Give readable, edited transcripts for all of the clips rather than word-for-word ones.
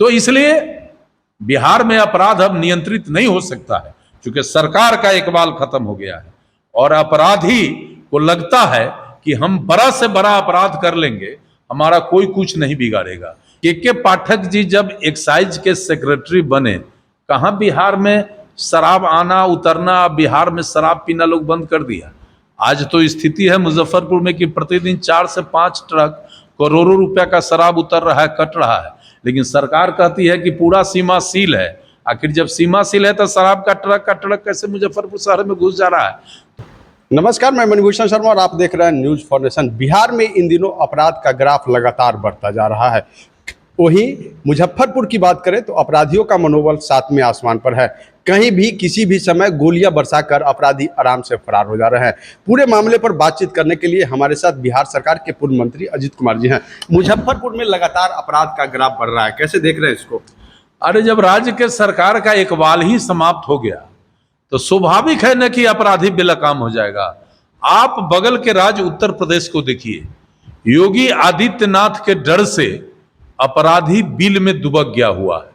तो इसलिए बिहार में अपराध अब नियंत्रित नहीं हो सकता है, क्योंकि सरकार का इकबाल खत्म हो गया है और अपराधी को लगता है कि हम बड़ा से बड़ा अपराध कर लेंगे, हमारा कोई कुछ नहीं बिगाड़ेगा। के पाठक जी जब एक्साइज के सेक्रेटरी बने, कहां बिहार में शराब आना उतरना, बिहार में शराब पीना लोग बंद कर दिया। आज तो स्थिति है मुजफ्फरपुर में कि प्रतिदिन 4 से 5 ट्रक करोड़ों रुपया का शराब उतर रहा है, कट रहा है, लेकिन सरकार कहती है कि पूरा सीमा सील है। आखिर जब सीमा सील है तो शराब का ट्रक कैसे मुजफ्फरपुर शहर में घुस जा रहा है? नमस्कार, मैं मणिभूषण शर्मा और आप देख रहे हैं न्यूज फॉर। बिहार में इन दिनों अपराध का ग्राफ लगातार बढ़ता जा रहा है। वहीं मुजफ्फरपुर की बात करें तो अपराधियों का मनोबल सातवें आसमान पर है। कहीं भी किसी भी समय गोलियां बरसाकर अपराधी आराम से फरार हो जा रहे हैं। पूरे मामले पर बातचीत करने के लिए हमारे साथ बिहार सरकार के पूर्व मंत्री अजित कुमार जी हैं। मुजफ्फरपुर में लगातार अपराध का ग्राफ बढ़ रहा है, कैसे देख रहे हैं इसको? अरे, जब राज्य के सरकार का इकबाल ही समाप्त हो गया तो स्वाभाविक है न कि अपराधी बेलगाम हो जाएगा। आप बगल के राज्य उत्तर प्रदेश को देखिए, योगी आदित्यनाथ के डर से अपराधी बिल में दुबक गया हुआ है।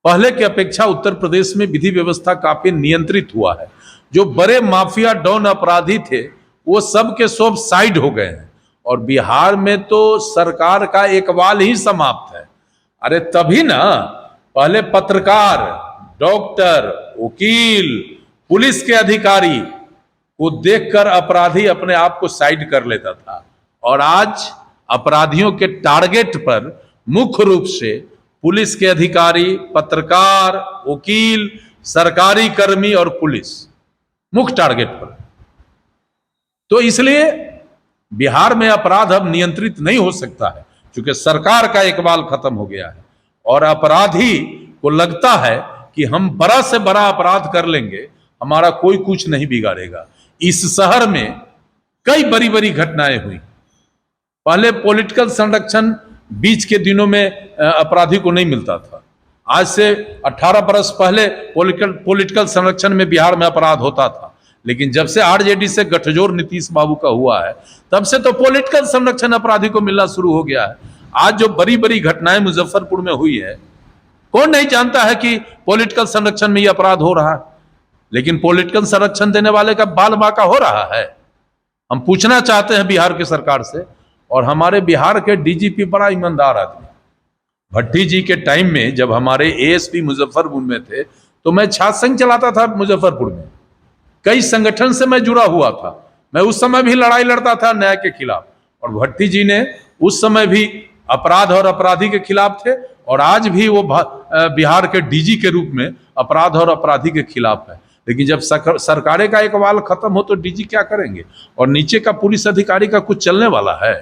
पहले की अपेक्षा उत्तर प्रदेश में विधि व्यवस्था काफी नियंत्रित हुआ है। जो बड़े माफिया डॉन अपराधी थे वो सब के सब साइड हो गए हैं और बिहार में तो सरकार का इकबाल ही समाप्त है। अरे तभी ना, पहले पत्रकार, डॉक्टर, वकील, पुलिस के अधिकारी को देखकर अपराधी अपने आप को साइड कर लेता था, और आज अपराधियों के टारगेट पर मुख्य रूप से पुलिस के अधिकारी, पत्रकार, वकील, सरकारी कर्मी और पुलिस मुख्य टारगेट पर। तो इसलिए बिहार में अपराध अब नियंत्रित नहीं हो सकता है, क्योंकि सरकार का इकबाल खत्म हो गया है और अपराधी को लगता है कि हम बड़ा से बड़ा अपराध कर लेंगे, हमारा कोई कुछ नहीं बिगाड़ेगा। इस शहर में कई बड़ी बड़ी घटनाएं हुई। पहले पॉलिटिकल संरक्षण बीच के दिनों में अपराधी को नहीं मिलता था। आज से 18 बरस पहले पॉलिटिकल संरक्षण में बिहार में अपराध होता था, लेकिन जब से आरजेडी से गठजोड़ नीतीश बाबू का हुआ है तब से तो पॉलिटिकल संरक्षण अपराधी को मिलना शुरू हो गया है। आज जो बड़ी बड़ी घटनाएं मुजफ्फरपुर में हुई है, कौन नहीं जानता है कि पॉलिटिकल संरक्षण में ये अपराध हो रहा है, लेकिन पॉलिटिकल संरक्षण देने वाले का बाल बाका हो रहा है। हम पूछना चाहते हैं बिहार की सरकार से, और हमारे बिहार के डीजीपी बड़ा ईमानदार आदमी, भट्टी जी के टाइम में जब हमारे एएसपी मुजफ्फरपुर में थे तो मैं छात्र संघ चलाता था मुजफ्फरपुर में, कई संगठन से मैं जुड़ा हुआ था। मैं उस समय भी लड़ाई लड़ता था न्याय के खिलाफ, और भट्टी जी ने उस समय भी अपराध और अपराधी के खिलाफ थे, और आज भी वो बिहार के डीजी के रूप में अपराध और अपराधी के खिलाफ है। लेकिन जब सरकारें का इकबाल खत्म हो तो डीजी क्या करेंगे, और नीचे का पुलिस अधिकारी का कुछ चलने वाला है?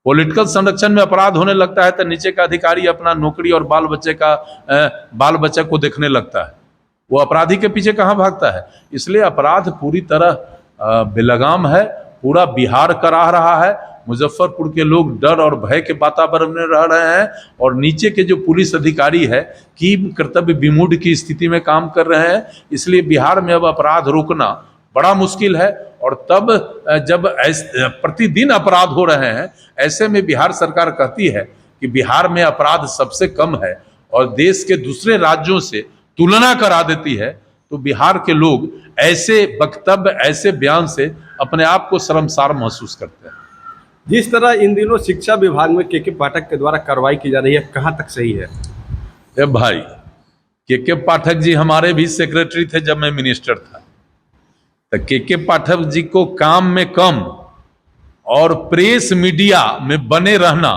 पॉलिटिकल संरक्षण में अपराध होने लगता है तो नीचे का अधिकारी अपना नौकरी और बाल बच्चे को देखने लगता है, वो अपराधी के पीछे कहां भागता है? इसलिए अपराध पूरी तरह बेलगाम है, पूरा बिहार कराह रहा है। मुजफ्फरपुर के लोग डर और भय के वातावरण में रह रहे हैं, और नीचे के जो पुलिस अधिकारी है कि कर्तव्य विमूढ़ की स्थिति में काम कर रहे हैं। इसलिए बिहार में अब अपराध रोकना बड़ा मुश्किल है, और तब जब प्रतिदिन अपराध हो रहे हैं, ऐसे में बिहार सरकार कहती है कि बिहार में अपराध सबसे कम है और देश के दूसरे राज्यों से तुलना करा देती है, तो बिहार के लोग ऐसे वक्तव्य, ऐसे बयान से अपने आप को शर्मसार महसूस करते हैं। जिस तरह इन दिनों शिक्षा विभाग में के पाठक के द्वारा कार्रवाई की जा रही है, कहां तक सही है? भाई, के पाठक जी हमारे भी सेक्रेटरी थे जब मैं मिनिस्टर था। तो के पाठक जी को काम में कम और प्रेस मीडिया में बने रहना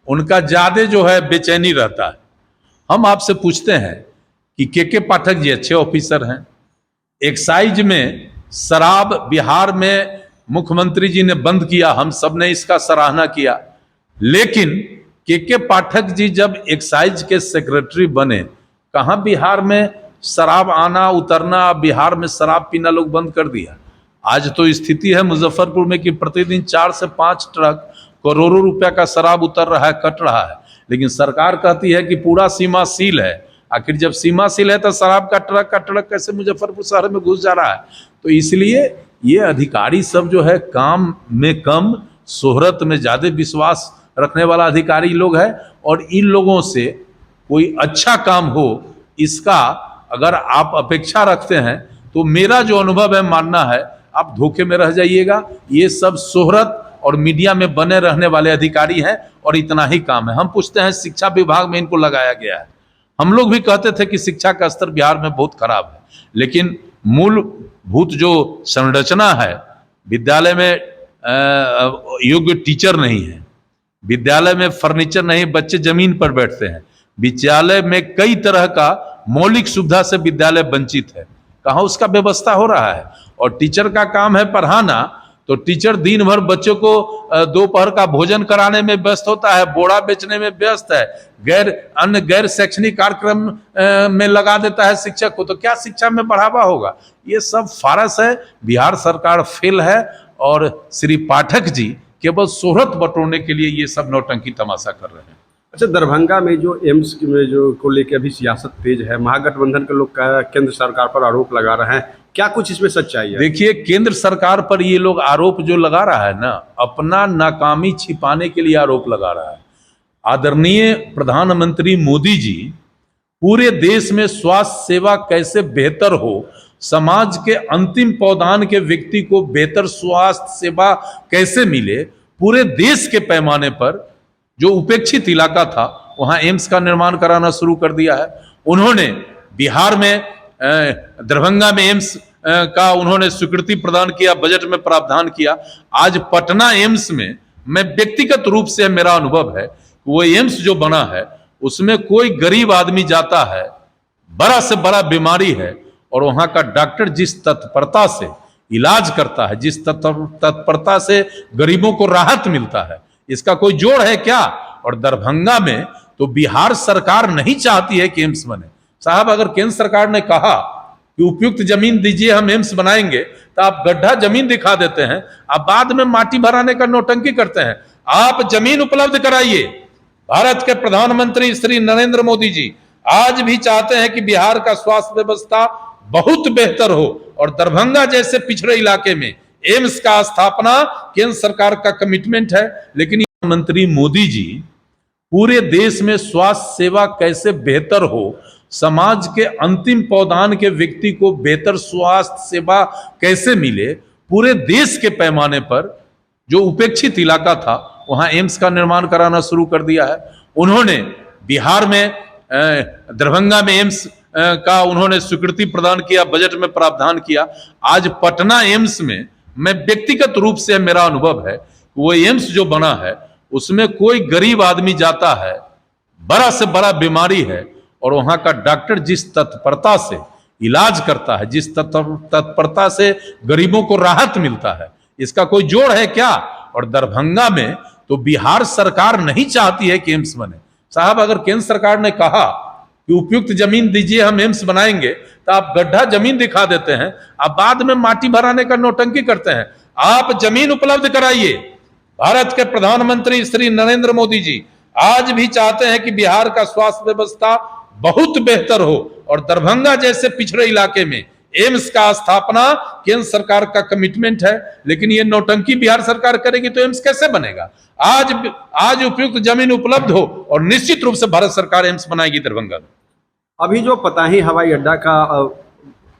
उनका ज्यादा जो है बेचैनी रहता है। हम आपसे पूछते हैं कि के पाठक जी अच्छे ऑफिसर हैं, एक्साइज में शराब बिहार में मुख्यमंत्री जी ने बंद किया, हम सब ने इसका सराहना किया, लेकिन के पाठक जी जब एक्साइज के सेक्रेटरी बने, कहां बिहार में शराब आना उतरना, बिहार में शराब पीना लोग बंद कर दिया। आज तो स्थिति है मुजफ्फरपुर में कि प्रतिदिन 4 से 5 ट्रक करोड़ों रुपया का शराब उतर रहा है, कट रहा है, लेकिन सरकार कहती है कि पूरा सीमा सील है। आखिर जब सीमा सील है तो शराब का ट्रक कैसे मुजफ्फरपुर शहर में घुस जा रहा है? तो इसलिए ये अधिकारी सब जो है काम में कम, शोहरत में ज्यादा विश्वास रखने वाला अधिकारी लोग है, और इन लोगों से कोई अच्छा काम हो, इसका अगर आप अपेक्षा रखते हैं तो मेरा जो अनुभव है, मानना है, आप धोखे में रह जाइएगा। ये सब शोहरत और मीडिया में बने रहने वाले अधिकारी हैं और इतना ही काम है। हम पूछते हैं, शिक्षा विभाग में इनको लगाया गया है। हम लोग भी कहते थे कि शिक्षा का स्तर बिहार में बहुत खराब है, लेकिन मूलभूत जो संरचना है, विद्यालय में योग्य टीचर नहीं है, विद्यालय में फर्नीचर नहीं, बच्चे जमीन पर बैठते हैं, विद्यालय में कई तरह का मौलिक सुविधा से विद्यालय वंचित है, कहाँ उसका व्यवस्था हो रहा है। और टीचर का काम है पढ़ाना, तो टीचर दिन भर बच्चों को दोपहर का भोजन कराने में व्यस्त होता है, बोरा बेचने में व्यस्त है, अन्य गैर शैक्षणिक कार्यक्रम में लगा देता है शिक्षक को, तो क्या शिक्षा में बढ़ावा होगा? ये सब फारस है। बिहार सरकार फेल है और श्री पाठक जी केवल शोहरत बटोरने के लिए ये सब नौटंकी तमाशा कर रहे हैं। अच्छा, दरभंगा में जो एम्स में जो को लेकर अभी सियासत तेज है, महागठबंधन के लोग केंद्र सरकार पर आरोप लगा रहे हैं, क्या कुछ इसमें सच्चाई है? देखिए, केंद्र सरकार पर ये लोग आरोप जो लगा रहा है ना, अपना नाकामी छिपाने के लिए आरोप लगा रहा है। आदरणीय प्रधानमंत्री मोदी जी पूरे देश में स्वास्थ्य सेवा कैसे बेहतर हो, समाज के अंतिम पौधान के व्यक्ति को बेहतर स्वास्थ्य सेवा कैसे मिले, पूरे देश के पैमाने पर जो उपेक्षित इलाका था वहां एम्स का निर्माण कराना शुरू कर दिया है। उन्होंने बिहार में दरभंगा में एम्स का उन्होंने स्वीकृति प्रदान किया, बजट में प्रावधान किया। आज पटना एम्स में, मैं व्यक्तिगत रूप से मेरा अनुभव है, वो एम्स जो बना है उसमें कोई गरीब आदमी जाता है, बड़ा से बड़ा बीमारी है, और वहां का डॉक्टर जिस तत्परता से इलाज करता है, जिस तत्परता से गरीबों को राहत मिलता है, इसका कोई जोड़ है क्या? और दरभंगा में तो बिहार सरकार नहीं चाहती है कि एम्स बने। साहब, अगर केंद्र सरकार ने कहा कि उपयुक्त जमीन दीजिए, हम एम्स बनाएंगे, तो आप गड्ढा जमीन दिखा देते हैं, आप बाद में माटी भराने का नौटंकी करते हैं। आप जमीन उपलब्ध कराइए। भारत के प्रधानमंत्री श्री नरेंद्र मोदी जी आज भी चाहते हैं कि बिहार का स्वास्थ्य व्यवस्था बहुत बेहतर हो, और दरभंगा जैसे पिछड़े इलाके में एम्स का स्थापना केंद्र सरकार का कमिटमेंट है। लेकिन प्रधानमंत्री मोदी जी पूरे देश में स्वास्थ्य सेवा कैसे बेहतर हो, समाज के अंतिम पौधान के व्यक्ति को बेहतर स्वास्थ्य सेवा कैसे मिले, पूरे देश के पैमाने पर जो उपेक्षित इलाका था वहां एम्स का निर्माण कराना शुरू कर दिया है। उन्होंने बिहार में दरभंगा में एम्स का उन्होंने स्वीकृति प्रदान किया, बजट में प्रावधान किया। आज पटना एम्स में, मैं व्यक्तिगत रूप से मेरा अनुभव है, वो एम्स जो बना है उसमें कोई गरीब आदमी जाता है, बड़ा से बड़ा बीमारी है, और वहां का डॉक्टर जिस तत्परता से इलाज करता है, जिस तत्परता से गरीबों को राहत मिलता है, इसका कोई जोड़ है क्या? और दरभंगा में तो बिहार सरकार नहीं चाहती है कि एम्स बने। साहब, अगर केंद्र सरकार ने कहा कि उपयुक्त जमीन दीजिए, हम एम्स बनाएंगे, तो आप गड्ढा जमीन दिखा देते हैं, आप बाद में माटी भराने का नौटंकी करते हैं। आप जमीन उपलब्ध कराइए। भारत के प्रधानमंत्री श्री नरेंद्र मोदी जी आज भी चाहते हैं कि बिहार का स्वास्थ्य व्यवस्था बहुत बेहतर हो, और दरभंगा जैसे पिछड़े इलाके में एम्स का स्थापना केंद्र सरकार का कमिटमेंट है। लेकिन ये नौटंकी बिहार सरकार करेगी तो एम्स कैसे बनेगा? आज उपयुक्त जमीन उपलब्ध हो और निश्चित रूप से भारत सरकार एम्स बनाएगी दरभंगा में। अभी जो पताही हवाई अड्डा का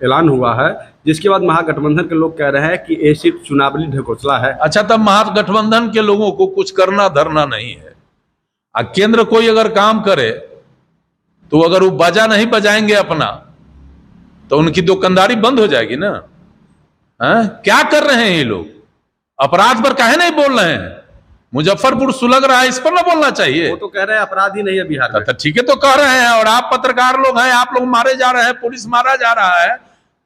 ऐलान हुआ है, जिसके बाद महागठबंधन के लोग कह रहे हैं कि ये सिर्फ चुनावी ढकोसला है। अच्छा, तब महागठबंधन के लोगों को कुछ करना धरना नहीं है। केंद्र कोई अगर काम करे तो अगर वो बाजा नहीं बजाएंगे अपना, तो उनकी दुकानदारी बंद हो जाएगी ना। क्या कर रहे हैं ये लोग? अपराध पर काहे नहीं बोल रहे हैं? मुजफ्फरपुर सुलग रहा है, इस पर ना बोलना चाहिए। वो तो कह रहे हैं अपराध ही नहीं है बिहार में। तो ठीक है, तो कह रहे हैं, और आप पत्रकार लोग हैं, आप लोग मारे जा रहे हैं, पुलिस मारा जा रहा है,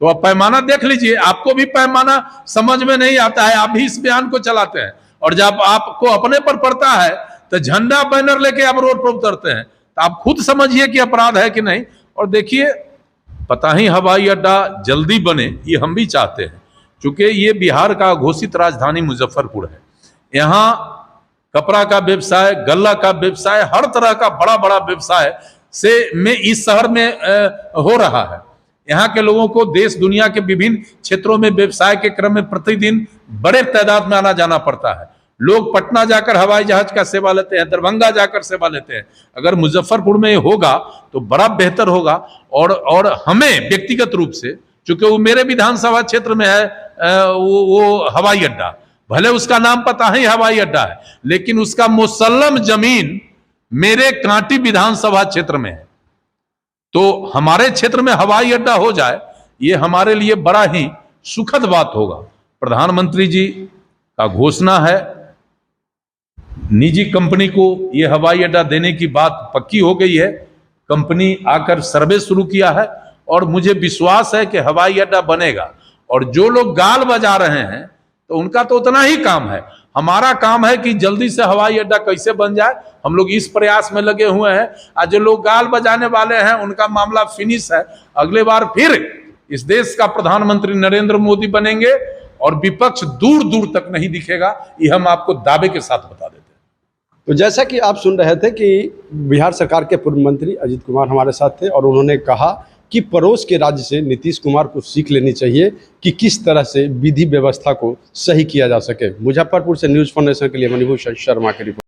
तो आप पैमाना देख लीजिए। आपको भी पैमाना समझ में नहीं आता है, आप भी इस बयान को चलाते हैं, और जब आपको अपने पर पड़ता है तो झंडा बैनर लेके आप रोड पर उतरते हैं। तो आप खुद समझिए कि अपराध है कि नहीं। और देखिए, पताही हवाई अड्डा जल्दी बने, ये हम भी चाहते हैं, क्योंकि ये बिहार का घोषित राजधानी मुजफ्फरपुर है। यहाँ कपड़ा का व्यवसाय, गल्ला का व्यवसाय, हर तरह का बड़ा बड़ा व्यवसाय में इस शहर में हो रहा है। यहाँ के लोगों को देश दुनिया के विभिन्न क्षेत्रों में व्यवसाय के क्रम में प्रतिदिन बड़े तादाद में आना जाना पड़ता है। लोग पटना जाकर हवाई जहाज का सेवा लेते हैं, दरभंगा जाकर सेवा लेते हैं। अगर मुजफ्फरपुर में ये होगा तो बड़ा बेहतर होगा। और हमें व्यक्तिगत रूप से, चूंकि वो मेरे विधानसभा क्षेत्र में है, वो हवाई अड्डा, भले उसका नाम पता ही हवाई अड्डा है, लेकिन उसका मुसल्लम जमीन मेरे कांटी विधानसभा क्षेत्र में है। तो हमारे क्षेत्र में हवाई अड्डा हो जाए, ये हमारे लिए बड़ा ही सुखद बात होगा। प्रधानमंत्री जी का घोषणा है, निजी कंपनी को ये हवाई अड्डा देने की बात पक्की हो गई है। कंपनी आकर सर्वे शुरू किया है और मुझे विश्वास है कि हवाई अड्डा बनेगा। और जो लोग गाल बजा रहे हैं तो उनका तो उतना ही काम है, हमारा काम है कि जल्दी से हवाई अड्डा कैसे बन जाए। हम लोग इस प्रयास में लगे हुए हैं। आज जो लोग गाल बजाने वाले हैं उनका मामला फिनिश है। अगले बार फिर इस देश का प्रधानमंत्री नरेंद्र मोदी बनेंगे और विपक्ष दूर दूर तक नहीं दिखेगा, ये हम आपको दावे के साथ बता देते हैं। तो जैसा कि आप सुन रहे थे कि बिहार सरकार के पूर्व मंत्री अजीत कुमार हमारे साथ थे और उन्होंने कहा कि पड़ोस के राज्य से नीतीश कुमार को सीख लेनी चाहिए कि किस तरह से विधि व्यवस्था को सही किया जा सके। मुजफ्फरपुर से न्यूज़ फॉर नेशन के लिए मणिभूषण शर्मा की रिपोर्ट।